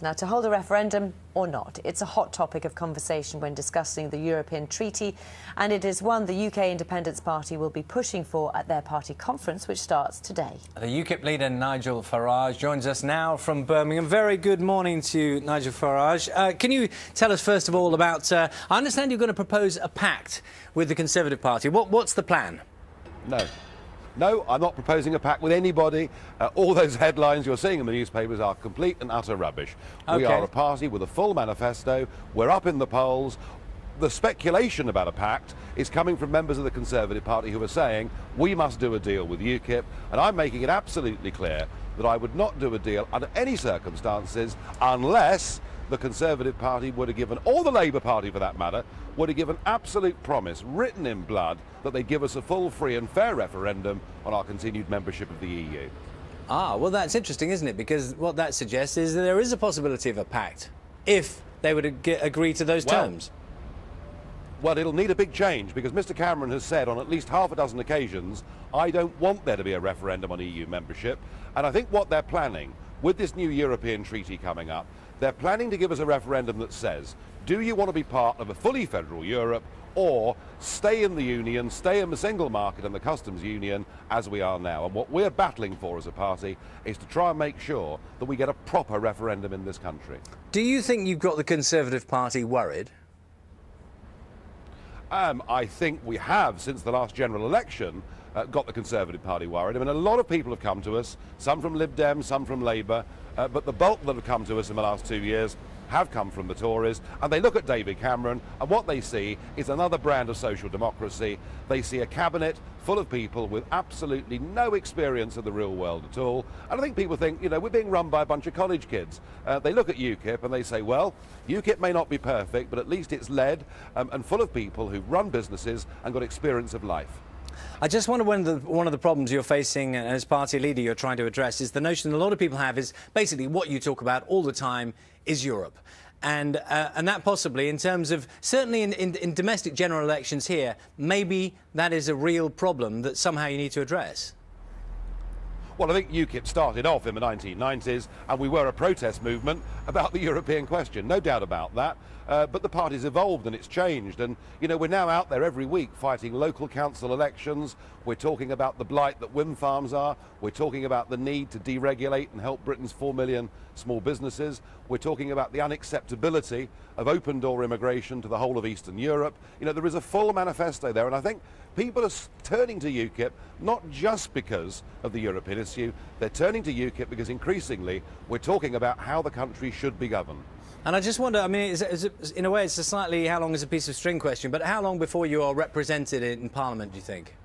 Now, to hold a referendum or not, it's a hot topic of conversation when discussing the European Treaty, and it is one the UK Independence Party will be pushing for at their party conference, which starts today. The UKIP leader Nigel Farage joins us now from Birmingham. Very good morning to you, Nigel Farage. Can you tell us first of all about... I understand you're going to propose a pact with the Conservative Party. What's the plan? No, I'm not proposing a pact with anybody. All those headlines you're seeing in the newspapers are complete and utter rubbish. Okay. We are a party with a full manifesto. We're up in the polls. The speculation about a pact is coming from members of the Conservative Party who are saying we must do a deal with UKIP, and I'm making it absolutely clear that I would not do a deal under any circumstances unless the Conservative Party would have given, or the Labour Party for that matter, would have given absolute promise, written in blood, that they'd give us a full, free and fair referendum on our continued membership of the EU. Ah, well, that's interesting, isn't it? Because what that suggests is that there is a possibility of a pact if they would agree to those terms. Well, it'll need a big change because Mr Cameron has said on at least half a dozen occasions, I don't want there to be a referendum on EU membership. And I think what they're planning with this new European treaty coming up, they're planning to give us a referendum that says, do you want to be part of a fully federal Europe or stay in the Union, stay in the single market and the customs union as we are now? And what we're battling for as a party is to try and make sure that we get a proper referendum in this country. Do you think you've got the Conservative Party worried? I think we have, since the last general election, got the Conservative Party worried. I mean, a lot of people have come to us, some from Lib Dem, some from Labour, but the bulk that have come to us in the last 2 years have come from the Tories, and they look at David Cameron and what they see is another brand of social democracy. They see a cabinet full of people with absolutely no experience of the real world at all, and I think people think, you know, we're being run by a bunch of college kids. They look at UKIP and they say, well, UKIP may not be perfect, but at least it's led and full of people who've run businesses and got experience of life. I just wonder one of the problems you're facing and as party leader you're trying to address is the notion a lot of people have is basically what you talk about all the time is Europe. And that possibly, in terms of, certainly in domestic general elections here, maybe that is a real problem that somehow you need to address. Well, I think UKIP started off in the 1990s and we were a protest movement about the European question, no doubt about that. But the party's evolved and it's changed, and you know, we're now out there every week fighting local council elections. We're talking about the blight that wind farms are. We're talking about the need to deregulate and help Britain's 4 million small businesses. We're talking about the unacceptability of open door immigration to the whole of Eastern Europe. You know, there is a full manifesto there, and I think people are turning to UKIP not just because of the European issue, they're turning to UKIP because increasingly we're talking about how the country should be governed. And I just wonder, I mean, in a way it's a slightly how long is a piece of string question, but how long before you are represented in Parliament, do you think?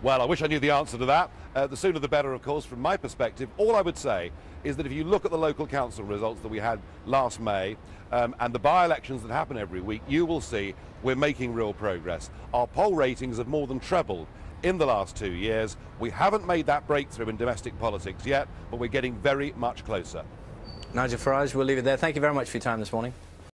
Well, I wish I knew the answer to that. The sooner the better, of course, from my perspective. All I would say is that if you look at the local council results that we had last May and the by-elections that happen every week, you will see we're making real progress. Our poll ratings have more than trebled in the last 2 years. We haven't made that breakthrough in domestic politics yet, but we're getting very much closer. Nigel Farage, we'll leave it there. Thank you very much for your time this morning.